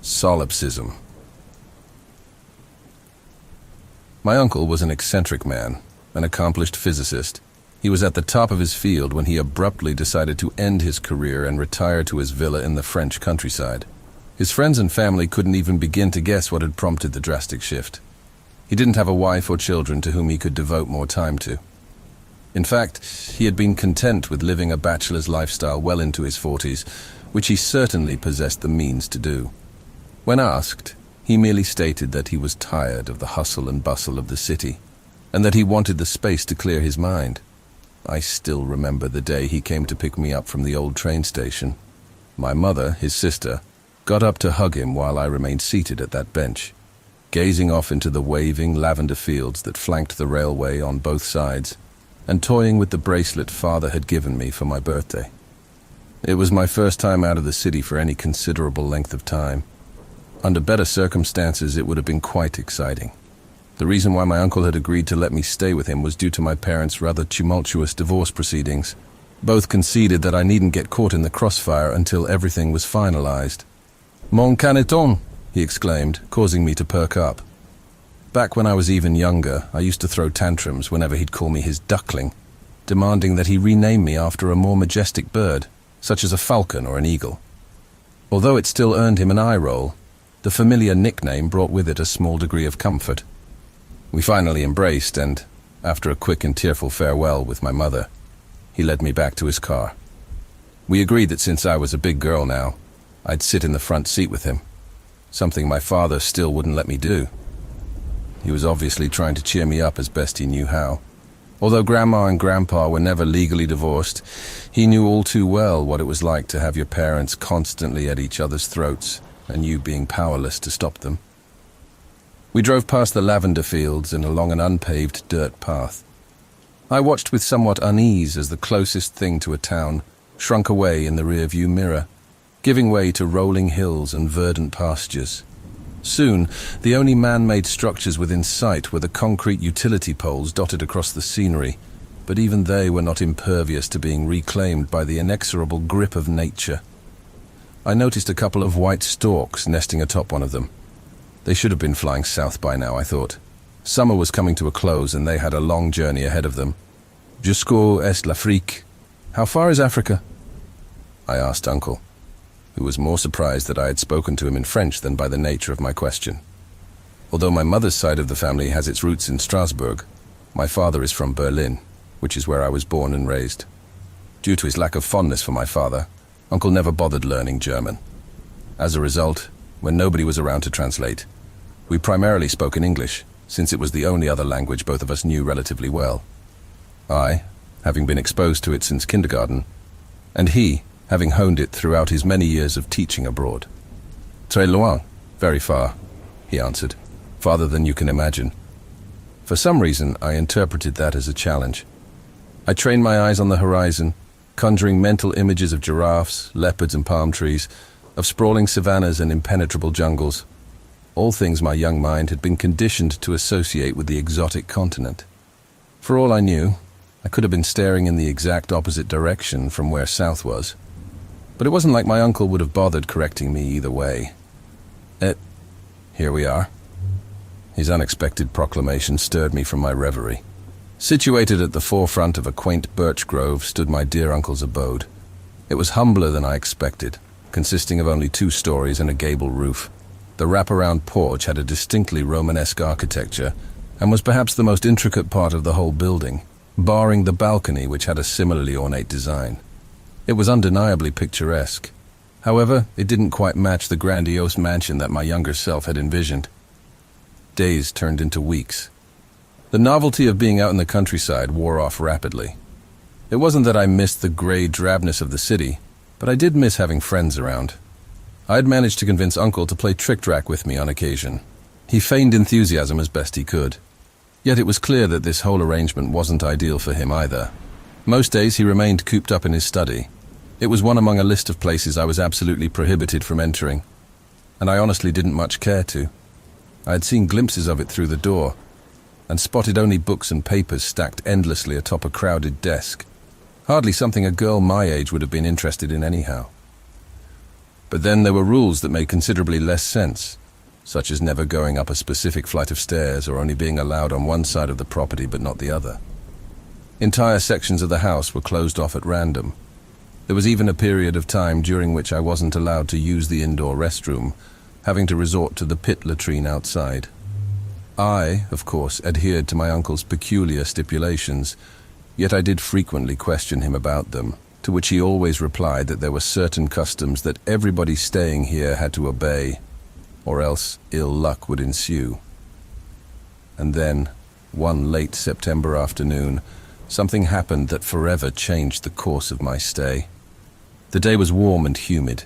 Solipsism. My uncle was an eccentric man, an accomplished physicist. He was at the top of his field when he abruptly decided to end his career and retire to his villa in the French countryside. His friends and family couldn't even begin to guess what had prompted the drastic shift. He didn't have a wife or children to whom he could devote more time to. In fact, he had been content with living a bachelor's lifestyle well into his 40s, which he certainly possessed the means to do. When asked, he merely stated that he was tired of the hustle and bustle of the city, and that he wanted the space to clear his mind. I still remember the day he came to pick me up from the old train station. My mother, his sister, got up to hug him while I remained seated at that bench, gazing off into the waving lavender fields that flanked the railway on both sides, and toying with the bracelet father had given me for my birthday. It was my first time out of the city for any considerable length of time. Under better circumstances, it would have been quite exciting. The reason why my uncle had agreed to let me stay with him was due to my parents' rather tumultuous divorce proceedings. Both conceded that I needn't get caught in the crossfire until everything was finalized. "Mon caneton!" he exclaimed, causing me to perk up. Back when I was even younger, I used to throw tantrums whenever he'd call me his duckling, demanding that he rename me after a more majestic bird, such as a falcon or an eagle. Although it still earned him an eye roll, the familiar nickname brought with it a small degree of comfort. We finally embraced, and, after a quick and tearful farewell with my mother, he led me back to his car. We agreed that since I was a big girl now, I'd sit in the front seat with him, something my father still wouldn't let me do. He was obviously trying to cheer me up as best he knew how. Although Grandma and Grandpa were never legally divorced, he knew all too well what it was like to have your parents constantly at each other's throats, and you being powerless to stop them. We drove past the lavender fields and along an unpaved dirt path. I watched with somewhat unease as the closest thing to a town shrunk away in the rearview mirror, giving way to rolling hills and verdant pastures. Soon, the only man-made structures within sight were the concrete utility poles dotted across the scenery, but even they were not impervious to being reclaimed by the inexorable grip of nature. I noticed a couple of white storks nesting atop one of them. They should have been flying south by now, I thought. Summer was coming to a close and they had a long journey ahead of them. Jusqu'où est l'Afrique? How far is Africa? I asked Uncle, who was more surprised that I had spoken to him in French than by the nature of my question. Although my mother's side of the family has its roots in Strasbourg, my father is from Berlin, which is where I was born and raised. Due to his lack of fondness for my father, Uncle never bothered learning German. As a result, when nobody was around to translate, we primarily spoke in English, since it was the only other language both of us knew relatively well. I, having been exposed to it since kindergarten, and he, having honed it throughout his many years of teaching abroad. "Très loin, very far," he answered, "farther than you can imagine." For some reason, I interpreted that as a challenge. I trained my eyes on the horizon, conjuring mental images of giraffes, leopards and palm trees, of sprawling savannas and impenetrable jungles, all things my young mind had been conditioned to associate with the exotic continent. For all I knew, I could have been staring in the exact opposite direction from where south was. But it wasn't like my uncle would have bothered correcting me either way. Here we are. His unexpected proclamation stirred me from my reverie. Situated at the forefront of a quaint birch grove stood my dear uncle's abode. It was humbler than I expected, consisting of only 2 stories and a gable roof. The wraparound porch had a distinctly Romanesque architecture and was perhaps the most intricate part of the whole building, barring the balcony which had a similarly ornate design. It was undeniably picturesque. However, it didn't quite match the grandiose mansion that my younger self had envisioned. Days turned into weeks. The novelty of being out in the countryside wore off rapidly. It wasn't that I missed the gray drabness of the city, but I did miss having friends around. I had managed to convince Uncle to play trick-track with me on occasion. He feigned enthusiasm as best he could. Yet it was clear that this whole arrangement wasn't ideal for him either. Most days he remained cooped up in his study. It was one among a list of places I was absolutely prohibited from entering, and I honestly didn't much care to. I had seen glimpses of it through the door, and spotted only books and papers stacked endlessly atop a crowded desk. Hardly something a girl my age would have been interested in anyhow. But then there were rules that made considerably less sense, such as never going up a specific flight of stairs or only being allowed on one side of the property but not the other. Entire sections of the house were closed off at random. There was even a period of time during which I wasn't allowed to use the indoor restroom, having to resort to the pit latrine outside. I, of course, adhered to my uncle's peculiar stipulations, yet I did frequently question him about them, to which he always replied that there were certain customs that everybody staying here had to obey, or else ill luck would ensue. And then, one late September afternoon, something happened that forever changed the course of my stay. The day was warm and humid.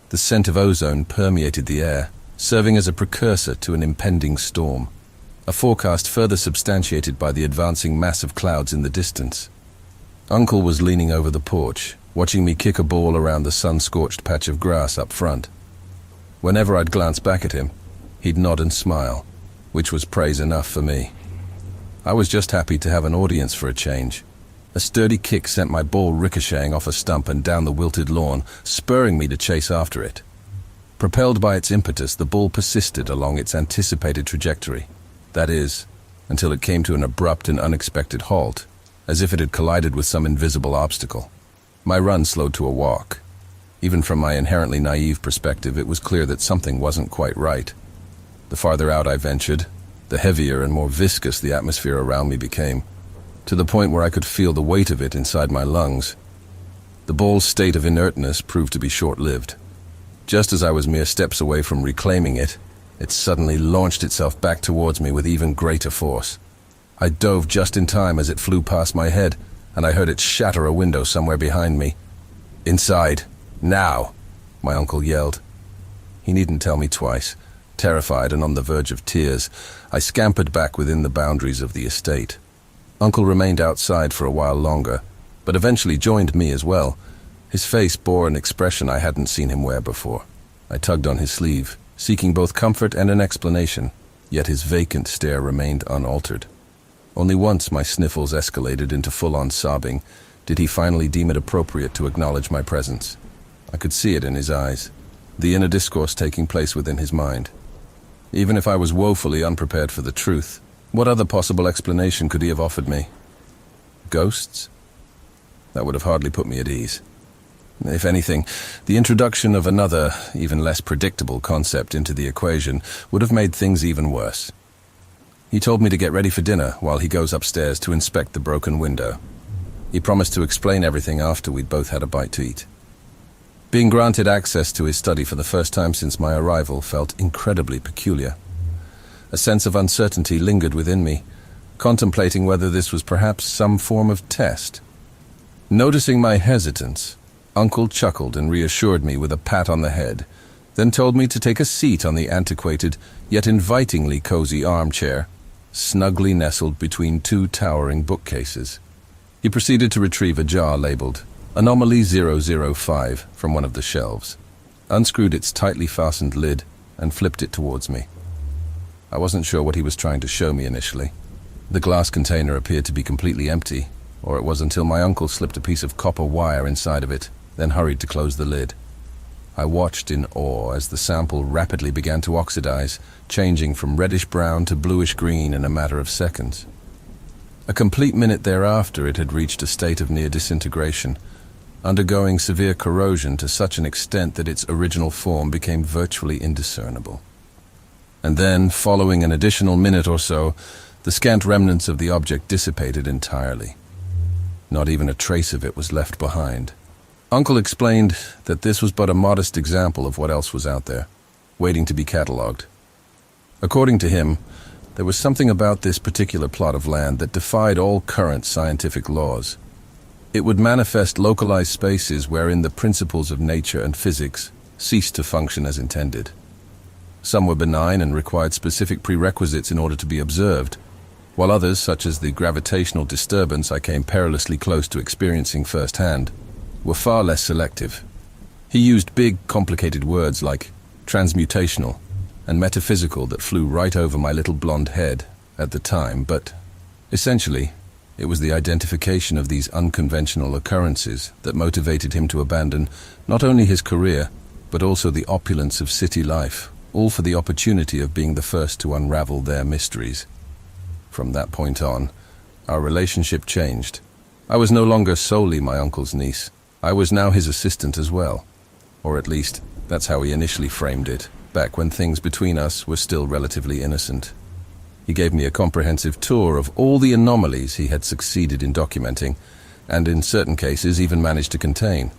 The scent of ozone permeated the air, serving as a precursor to an impending storm, a forecast further substantiated by the advancing mass of clouds in the distance. Uncle was leaning over the porch, watching me kick a ball around the sun-scorched patch of grass up front. Whenever I'd glance back at him, he'd nod and smile, which was praise enough for me. I was just happy to have an audience for a change. A sturdy kick sent my ball ricocheting off a stump and down the wilted lawn, spurring me to chase after it. Propelled by its impetus, the ball persisted along its anticipated trajectory. That is, until it came to an abrupt and unexpected halt, as if it had collided with some invisible obstacle. My run slowed to a walk. Even from my inherently naive perspective, it was clear that something wasn't quite right. The farther out I ventured, the heavier and more viscous the atmosphere around me became, to the point where I could feel the weight of it inside my lungs. The ball's state of inertness proved to be short-lived. Just as I was mere steps away from reclaiming it, it suddenly launched itself back towards me with even greater force. I dove just in time as it flew past my head, and I heard it shatter a window somewhere behind me. "Inside! Now!" my uncle yelled. He needn't tell me twice. Terrified and on the verge of tears, I scampered back within the boundaries of the estate. Uncle remained outside for a while longer, but eventually joined me as well. His face bore an expression I hadn't seen him wear before. I tugged on his sleeve, seeking both comfort and an explanation, yet his vacant stare remained unaltered. Only once my sniffles escalated into full-on sobbing did he finally deem it appropriate to acknowledge my presence. I could see it in his eyes, the inner discourse taking place within his mind. Even if I was woefully unprepared for the truth, what other possible explanation could he have offered me? Ghosts? That would have hardly put me at ease. If anything, the introduction of another, even less predictable concept into the equation would have made things even worse. He told me to get ready for dinner while he goes upstairs to inspect the broken window. He promised to explain everything after we'd both had a bite to eat. Being granted access to his study for the first time since my arrival felt incredibly peculiar. A sense of uncertainty lingered within me, contemplating whether this was perhaps some form of test. Noticing my hesitance, Uncle chuckled and reassured me with a pat on the head, then told me to take a seat on the antiquated, yet invitingly cozy armchair, snugly nestled between two towering bookcases. He proceeded to retrieve a jar labeled Anomaly 005 from one of the shelves, unscrewed its tightly fastened lid, and flipped it towards me. I wasn't sure what he was trying to show me initially. The glass container appeared to be completely empty, or it was until my uncle slipped a piece of copper wire inside of it, then hurried to close the lid. I watched in awe as the sample rapidly began to oxidize, changing from reddish-brown to bluish-green in a matter of seconds. A complete minute thereafter, it had reached a state of near disintegration, undergoing severe corrosion to such an extent that its original form became virtually indiscernible. And then, following an additional minute or so, the scant remnants of the object dissipated entirely. Not even a trace of it was left behind. Uncle explained that this was but a modest example of what else was out there, waiting to be catalogued. According to him, there was something about this particular plot of land that defied all current scientific laws. It would manifest localized spaces wherein the principles of nature and physics ceased to function as intended. Some were benign and required specific prerequisites in order to be observed, while others, such as the gravitational disturbance I came perilously close to experiencing firsthand, were far less selective. He used big, complicated words like transmutational and metaphysical that flew right over my little blonde head at the time, but essentially, it was the identification of these unconventional occurrences that motivated him to abandon not only his career, but also the opulence of city life, all for the opportunity of being the first to unravel their mysteries. From that point on, our relationship changed. I was no longer solely my uncle's niece. I was now his assistant as well. Or at least, that's how he initially framed it, back when things between us were still relatively innocent. He gave me a comprehensive tour of all the anomalies he had succeeded in documenting, and in certain cases even managed to contain.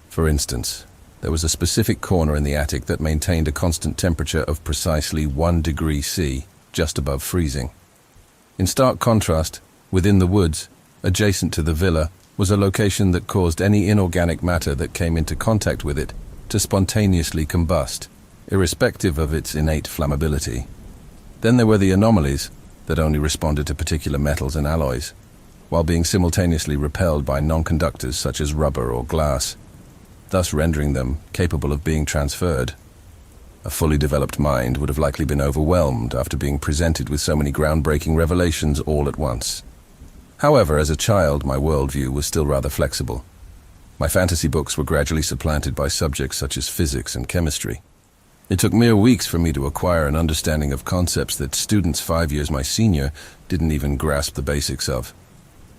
For instance, there was a specific corner in the attic that maintained a constant temperature of precisely 1 degree C, just above freezing. In stark contrast, within the woods, adjacent to the villa, was a location that caused any inorganic matter that came into contact with it to spontaneously combust, irrespective of its innate flammability. Then there were the anomalies that only responded to particular metals and alloys, while being simultaneously repelled by non-conductors such as rubber or glass, thus rendering them capable of being transferred. A fully developed mind would have likely been overwhelmed after being presented with so many groundbreaking revelations all at once. However, as a child, my worldview was still rather flexible. My fantasy books were gradually supplanted by subjects such as physics and chemistry. It took mere weeks for me to acquire an understanding of concepts that students 5 years my senior didn't even grasp the basics of.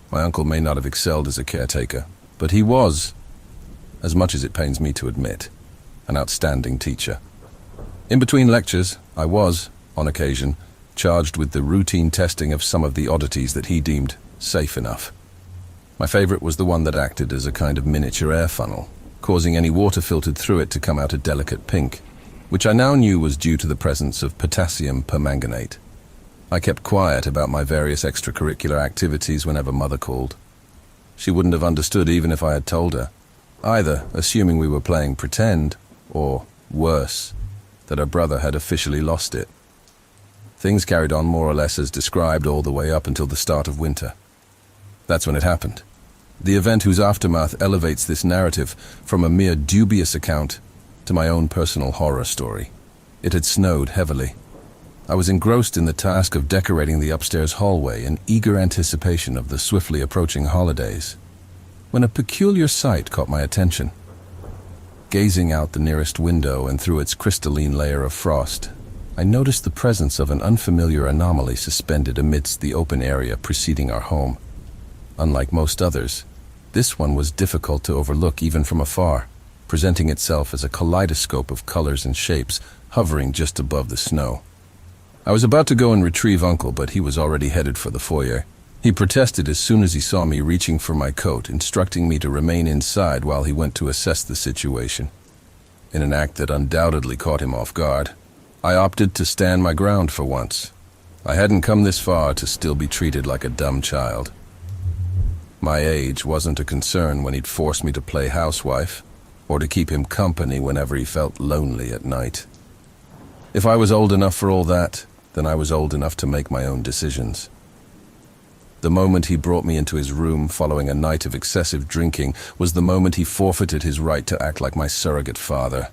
My uncle may not have excelled as a caretaker, but he was, as much as it pains me to admit, an outstanding teacher. In between lectures, I was, on occasion, charged with the routine testing of some of the oddities that he deemed safe enough. My favorite was the one that acted as a kind of miniature air funnel, causing any water filtered through it to come out a delicate pink, which I now knew was due to the presence of potassium permanganate. I kept quiet about my various extracurricular activities whenever Mother called. She wouldn't have understood even if I had told her, either assuming we were playing pretend, or, worse, that her brother had officially lost it. Things carried on more or less as described all the way up until the start of winter. That's when it happened. The event whose aftermath elevates this narrative from a mere dubious account to my own personal horror story. It had snowed heavily. I was engrossed in the task of decorating the upstairs hallway in eager anticipation of the swiftly approaching holidays, when a peculiar sight caught my attention. Gazing out the nearest window and through its crystalline layer of frost, I noticed the presence of an unfamiliar anomaly suspended amidst the open area preceding our home. Unlike most others, this one was difficult to overlook even from afar, presenting itself as a kaleidoscope of colors and shapes hovering just above the snow. I was about to go and retrieve Uncle, but he was already headed for the foyer. He protested as soon as he saw me reaching for my coat, instructing me to remain inside while he went to assess the situation. In an act that undoubtedly caught him off guard, I opted to stand my ground for once. I hadn't come this far to still be treated like a dumb child. My age wasn't a concern when he'd force me to play housewife, or to keep him company whenever he felt lonely at night. If I was old enough for all that, then I was old enough to make my own decisions. The moment he brought me into his room following a night of excessive drinking was the moment he forfeited his right to act like my surrogate father.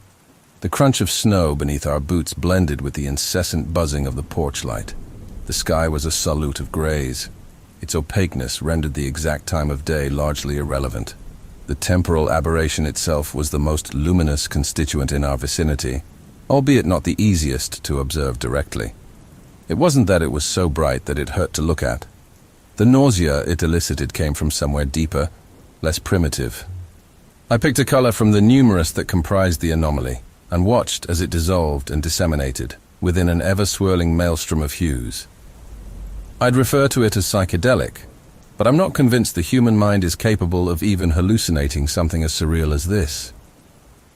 The crunch of snow beneath our boots blended with the incessant buzzing of the porch light. The sky was a salute of grays. Its opaqueness rendered the exact time of day largely irrelevant. The temporal aberration itself was the most luminous constituent in our vicinity, albeit not the easiest to observe directly. It wasn't that it was so bright that it hurt to look at. The nausea it elicited came from somewhere deeper, less primitive. I picked a color from the numerous that comprised the anomaly, and watched as it dissolved and disseminated within an ever-swirling maelstrom of hues. I'd refer to it as psychedelic, but I'm not convinced the human mind is capable of even hallucinating something as surreal as this.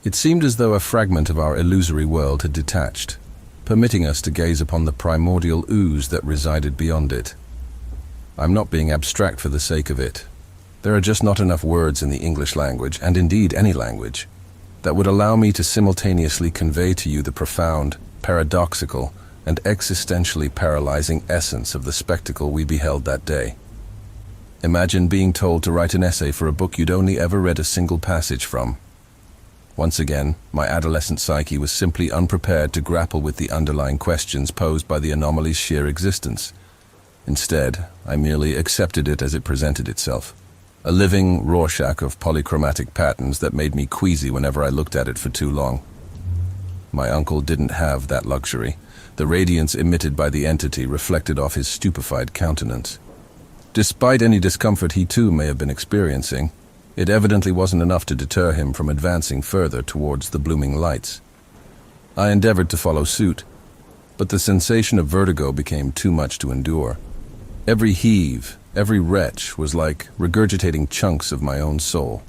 It seemed as though a fragment of our illusory world had detached, permitting us to gaze upon the primordial ooze that resided beyond it. I'm not being abstract for the sake of it. There are just not enough words in the English language, and indeed any language, that would allow me to simultaneously convey to you the profound, paradoxical, and existentially paralyzing essence of the spectacle we beheld that day. Imagine being told to write an essay for a book you'd only ever read a single passage from. Once again, my adolescent psyche was simply unprepared to grapple with the underlying questions posed by the anomaly's sheer existence. Instead, I merely accepted it as it presented itself, a living Rorschach of polychromatic patterns that made me queasy whenever I looked at it for too long. My uncle didn't have that luxury. The radiance emitted by the entity reflected off his stupefied countenance. Despite any discomfort he too may have been experiencing, it evidently wasn't enough to deter him from advancing further towards the blooming lights. I endeavored to follow suit, but the sensation of vertigo became too much to endure. Every heave, every retch was like regurgitating chunks of my own soul.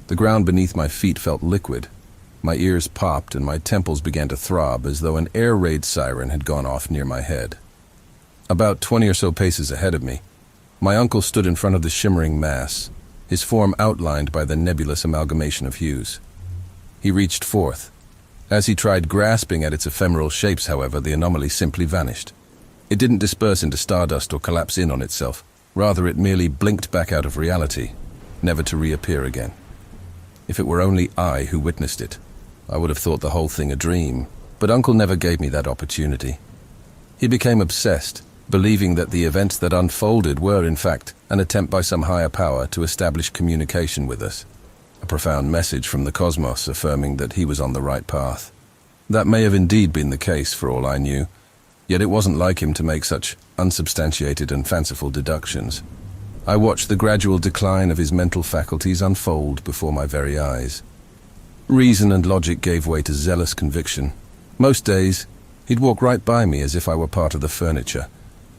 The ground beneath my feet felt liquid. My ears popped and my temples began to throb as though an air raid siren had gone off near my head. About 20 or so paces ahead of me, my uncle stood in front of the shimmering mass, his form outlined by the nebulous amalgamation of hues. He reached forth. As he tried grasping at its ephemeral shapes, however, the anomaly simply vanished. It didn't disperse into stardust or collapse in on itself. Rather, it merely blinked back out of reality, never to reappear again. If it were only I who witnessed it, I would have thought the whole thing a dream, but Uncle never gave me that opportunity. He became obsessed, believing that the events that unfolded were, in fact, an attempt by some higher power to establish communication with us. A profound message from the cosmos affirming that he was on the right path. That may have indeed been the case for all I knew, yet it wasn't like him to make such unsubstantiated and fanciful deductions. I watched the gradual decline of his mental faculties unfold before my very eyes. Reason and logic gave way to zealous conviction. Most days, he'd walk right by me as if I were part of the furniture,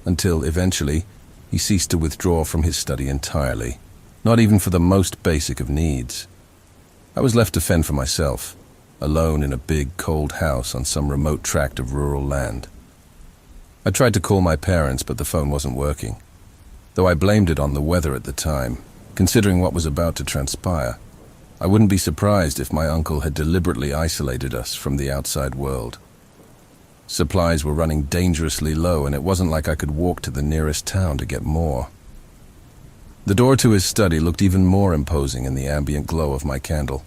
until, eventually, he ceased to withdraw from his study entirely, not even for the most basic of needs. I was left to fend for myself, alone in a big, cold house on some remote tract of rural land. I tried to call my parents, but the phone wasn't working. Though I blamed it on the weather at the time, considering what was about to transpire, I wouldn't be surprised if my uncle had deliberately isolated us from the outside world. Supplies were running dangerously low, and it wasn't like I could walk to the nearest town to get more. The door to his study looked even more imposing in the ambient glow of my candle.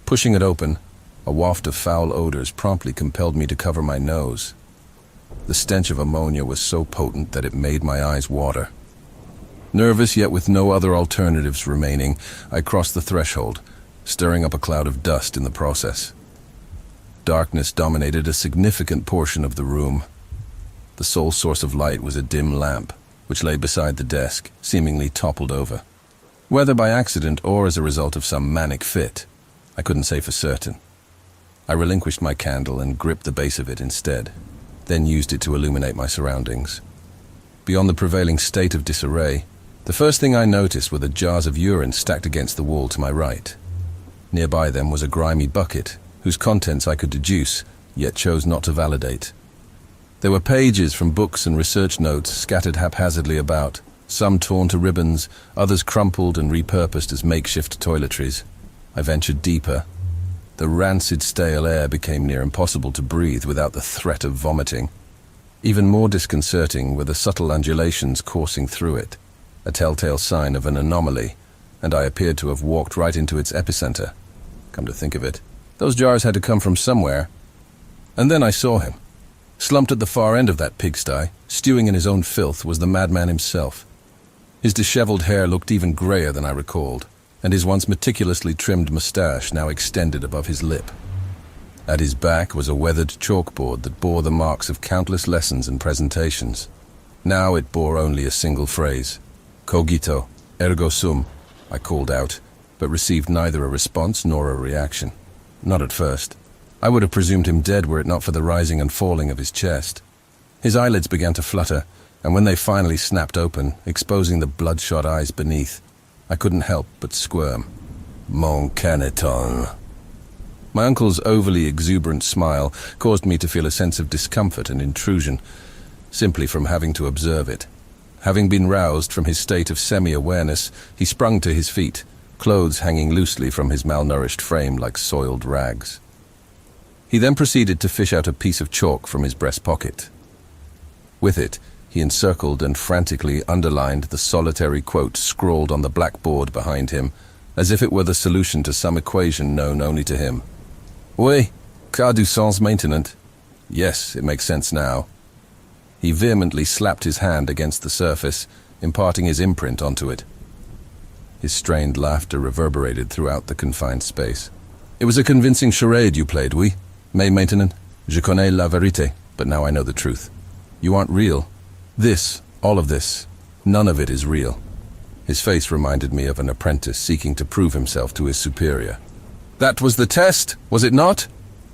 Pushing it open, a waft of foul odors promptly compelled me to cover my nose. The stench of ammonia was so potent that it made my eyes water. Nervous, yet with no other alternatives remaining, I crossed the threshold, stirring up a cloud of dust in the process. Darkness dominated a significant portion of the room. The sole source of light was a dim lamp, which lay beside the desk, seemingly toppled over. Whether by accident or as a result of some manic fit, I couldn't say for certain. I relinquished my candle and gripped the base of it instead, then used it to illuminate my surroundings. Beyond the prevailing state of disarray, the first thing I noticed were the jars of urine stacked against the wall to my right. Nearby them was a grimy bucket, whose contents I could deduce, yet chose not to validate. There were pages from books and research notes scattered haphazardly about, some torn to ribbons, others crumpled and repurposed as makeshift toiletries. I ventured deeper. The rancid, stale air became near impossible to breathe without the threat of vomiting. Even more disconcerting were the subtle undulations coursing through it, a telltale sign of an anomaly, and I appeared to have walked right into its epicenter. Come to think of it, those jars had to come from somewhere. And then I saw him. Slumped at the far end of that pigsty, stewing in his own filth, was the madman himself. His disheveled hair looked even grayer than I recalled, and his once meticulously trimmed mustache now extended above his lip. At his back was a weathered chalkboard that bore the marks of countless lessons and presentations. Now it bore only a single phrase. Cogito, ergo sum, I called out, but received neither a response nor a reaction. Not at first. I would have presumed him dead were it not for the rising and falling of his chest. His eyelids began to flutter, and when they finally snapped open, exposing the bloodshot eyes beneath, I couldn't help but squirm. Mon caneton. My uncle's overly exuberant smile caused me to feel a sense of discomfort and intrusion, simply from having to observe it. Having been roused from his state of semi-awareness, he sprung to his feet, clothes hanging loosely from his malnourished frame like soiled rags. He then proceeded to fish out a piece of chalk from his breast pocket. With it, he encircled and frantically underlined the solitary quote scrawled on the blackboard behind him, as if it were the solution to some equation known only to him. Oui, cas du sens maintenant. Yes, it makes sense now. He vehemently slapped his hand against the surface, imparting his imprint onto it. His strained laughter reverberated throughout the confined space. It was a convincing charade you played, oui? Mais maintenant, je connais la vérité, but now I know the truth. You aren't real. This, all of this, none of it is real. His face reminded me of an apprentice seeking to prove himself to his superior. That was the test, was it not?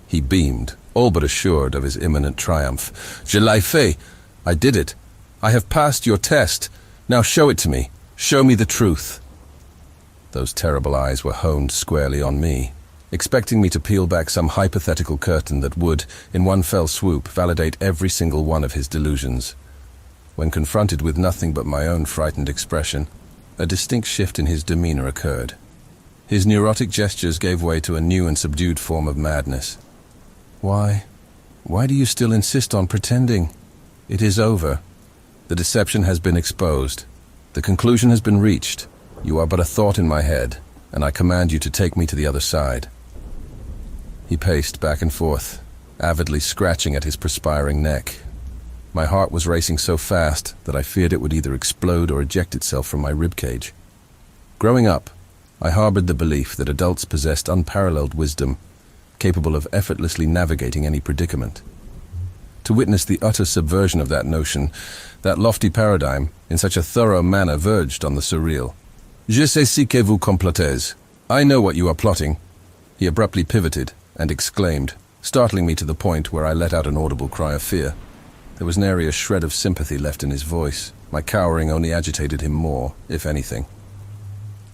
He beamed, all but assured of his imminent triumph. Je l'ai fait. I did it. I have passed your test. Now show it to me. Show me the truth. Those terrible eyes were honed squarely on me, expecting me to peel back some hypothetical curtain that would, in one fell swoop, validate every single one of his delusions. When confronted with nothing but my own frightened expression, a distinct shift in his demeanor occurred. His neurotic gestures gave way to a new and subdued form of madness. Why do you still insist on pretending? It is over. The deception has been exposed. The conclusion has been reached. You are but a thought in my head, and I command you to take me to the other side. He paced back and forth, avidly scratching at his perspiring neck. My heart was racing so fast that I feared it would either explode or eject itself from my ribcage. Growing up, I harbored the belief that adults possessed unparalleled wisdom, capable of effortlessly navigating any predicament. To witness the utter subversion of that notion, that lofty paradigm, in such a thorough manner verged on the surreal. Je sais ce que vous complotez. I know what you are plotting. He abruptly pivoted and exclaimed, startling me to the point where I let out an audible cry of fear. There was nary a shred of sympathy left in his voice. My cowering only agitated him more, if anything.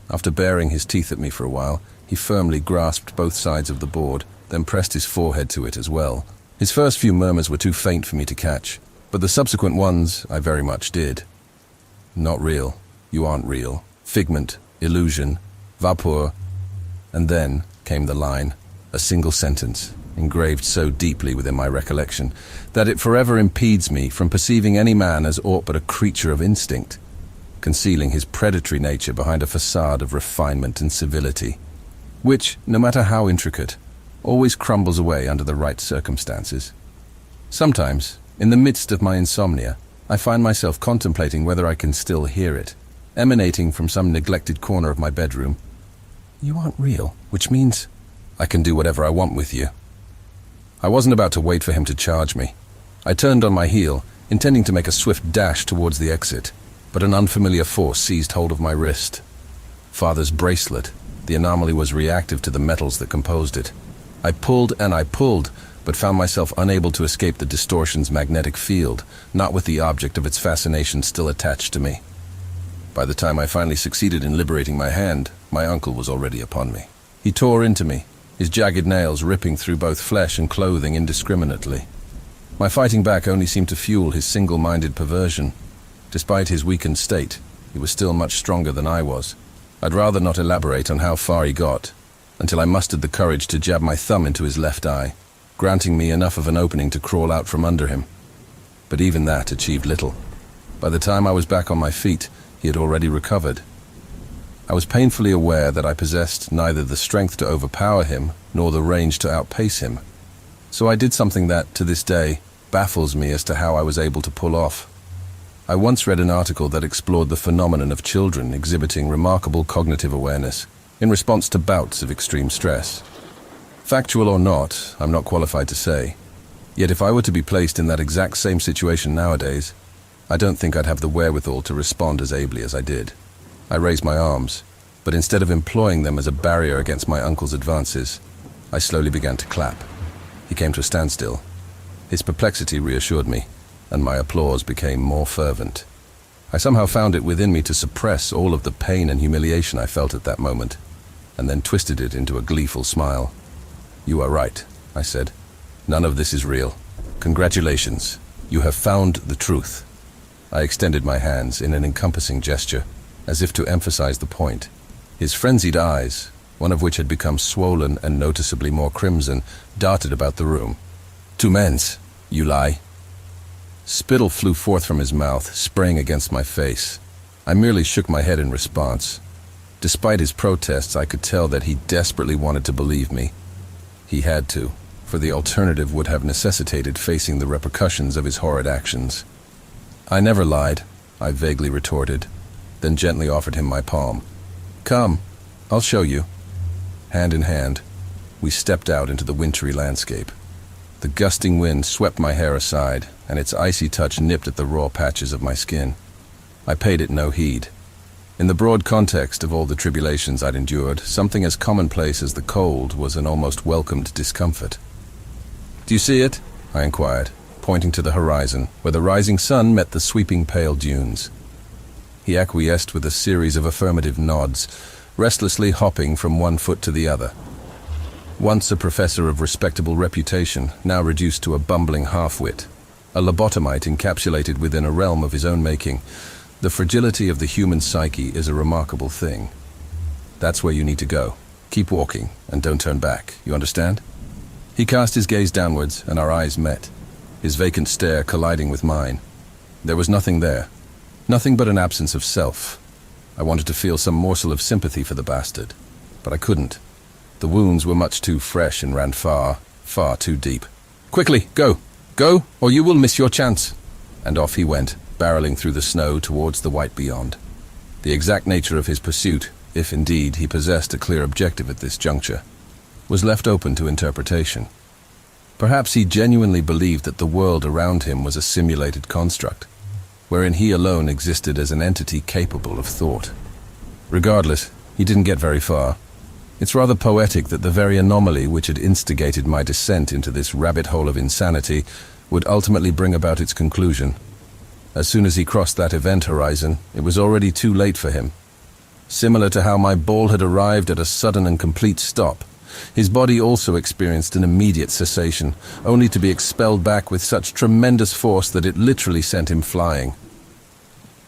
After baring his teeth at me for a while, he firmly grasped both sides of the board, then pressed his forehead to it as well. His first few murmurs were too faint for me to catch, but the subsequent ones I very much did. Not real. You aren't real. Figment, illusion, vapeur. And then came the line, a single sentence, engraved so deeply within my recollection that it forever impedes me from perceiving any man as aught but a creature of instinct, concealing his predatory nature behind a facade of refinement and civility, which, no matter how intricate, always crumbles away under the right circumstances. Sometimes, in the midst of my insomnia, I find myself contemplating whether I can still hear it, emanating from some neglected corner of my bedroom. You aren't real, which means I can do whatever I want with you. I wasn't about to wait for him to charge me. I turned on my heel, intending to make a swift dash towards the exit, but an unfamiliar force seized hold of my wrist. Father's bracelet. The anomaly was reactive to the metals that composed it. I pulled and I pulled, but found myself unable to escape the distortion's magnetic field, not with the object of its fascination still attached to me. By the time I finally succeeded in liberating my hand, my uncle was already upon me. He tore into me, his jagged nails ripping through both flesh and clothing indiscriminately. My fighting back only seemed to fuel his single-minded perversion. Despite his weakened state, he was still much stronger than I was. I'd rather not elaborate on how far he got, until I mustered the courage to jab my thumb into his left eye, granting me enough of an opening to crawl out from under him. But even that achieved little. By the time I was back on my feet, he had already recovered. I was painfully aware that I possessed neither the strength to overpower him nor the range to outpace him. So I did something that, to this day, baffles me as to how I was able to pull off. I once read an article that explored the phenomenon of children exhibiting remarkable cognitive awareness in response to bouts of extreme stress. Factual or not, I'm not qualified to say. Yet if I were to be placed in that exact same situation nowadays, I don't think I'd have the wherewithal to respond as ably as I did. I raised my arms, but instead of employing them as a barrier against my uncle's advances, I slowly began to clap. He came to a standstill. His perplexity reassured me, and my applause became more fervent. I somehow found it within me to suppress all of the pain and humiliation I felt at that moment, and then twisted it into a gleeful smile. You are right, I said. None of this is real. Congratulations. You have found the truth. I extended my hands in an encompassing gesture, as if to emphasize the point. His frenzied eyes, one of which had become swollen and noticeably more crimson, darted about the room. Tu mens, you lie. Spittle flew forth from his mouth, spraying against my face. I merely shook my head in response. Despite his protests, I could tell that he desperately wanted to believe me. He had to, for the alternative would have necessitated facing the repercussions of his horrid actions. I never lied, I vaguely retorted, then gently offered him my palm. Come, I'll show you. Hand in hand, we stepped out into the wintry landscape. The gusting wind swept my hair aside, and its icy touch nipped at the raw patches of my skin. I paid it no heed. In the broad context of all the tribulations I'd endured, something as commonplace as the cold was an almost welcomed discomfort. "Do you see it?" I inquired, pointing to the horizon, where the rising sun met the sweeping pale dunes. He acquiesced with a series of affirmative nods, restlessly hopping from one foot to the other. Once a professor of respectable reputation, now reduced to a bumbling half-wit, a lobotomite encapsulated within a realm of his own making, the fragility of the human psyche is a remarkable thing. That's where you need to go. Keep walking, and don't turn back, you understand? He cast his gaze downwards, and our eyes met, his vacant stare colliding with mine. There was nothing there, nothing but an absence of self. I wanted to feel some morsel of sympathy for the bastard, but I couldn't. The wounds were much too fresh and ran far, far too deep. "Quickly, go! Go, or you will miss your chance!" And off he went, barreling through the snow towards the white beyond. The exact nature of his pursuit, if indeed he possessed a clear objective at this juncture, was left open to interpretation. Perhaps he genuinely believed that the world around him was a simulated construct, wherein he alone existed as an entity capable of thought. Regardless, he didn't get very far. It's rather poetic that the very anomaly which had instigated my descent into this rabbit hole of insanity would ultimately bring about its conclusion. As soon as he crossed that event horizon, it was already too late for him. Similar to how my ball had arrived at a sudden and complete stop, his body also experienced an immediate cessation, only to be expelled back with such tremendous force that it literally sent him flying.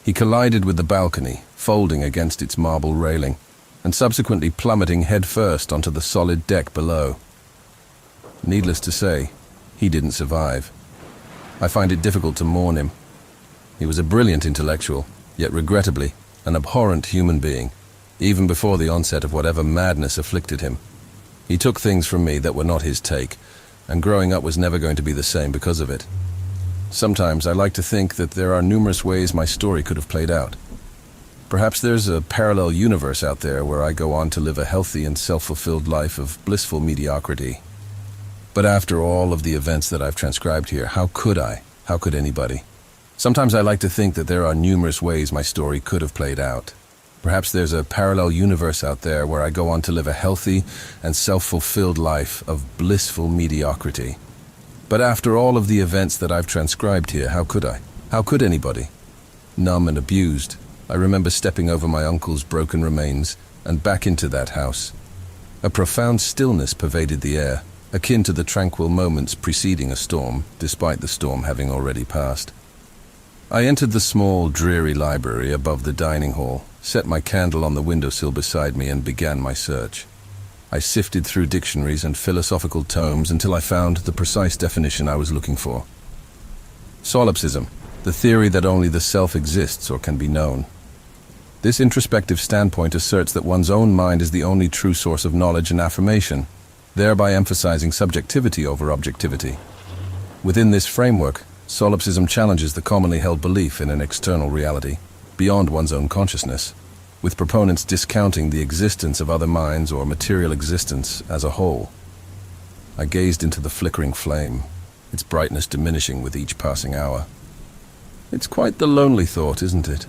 He collided with the balcony, folding against its marble railing, and subsequently plummeting headfirst onto the solid deck below. Needless to say, he didn't survive. I find it difficult to mourn him. He was a brilliant intellectual, yet regrettably, an abhorrent human being, even before the onset of whatever madness afflicted him. He took things from me that were not his take, and growing up was never going to be the same because of it. Sometimes I like to think that there are numerous ways my story could have played out. Perhaps there's a parallel universe out there where I go on to live a healthy and self-fulfilled life of blissful mediocrity. But after all of the events that I've transcribed here, how could I? How could anybody? Sometimes I like to think that there are numerous ways my story could have played out. Perhaps there's a parallel universe out there where I go on to live a healthy and self-fulfilled life of blissful mediocrity. But after all of the events that I've transcribed here, how could I? How could anybody? Numb and abused, I remember stepping over my uncle's broken remains and back into that house. A profound stillness pervaded the air, akin to the tranquil moments preceding a storm, despite the storm having already passed. I entered the small, dreary library above the dining hall, set my candle on the windowsill beside me, and began my search. I sifted through dictionaries and philosophical tomes until I found the precise definition I was looking for. Solipsism, the theory that only the self exists or can be known. This introspective standpoint asserts that one's own mind is the only true source of knowledge and affirmation, thereby emphasizing subjectivity over objectivity. Within this framework, solipsism challenges the commonly held belief in an external reality, beyond one's own consciousness, with proponents discounting the existence of other minds or material existence as a whole. I gazed into the flickering flame, its brightness diminishing with each passing hour. It's quite the lonely thought, isn't it?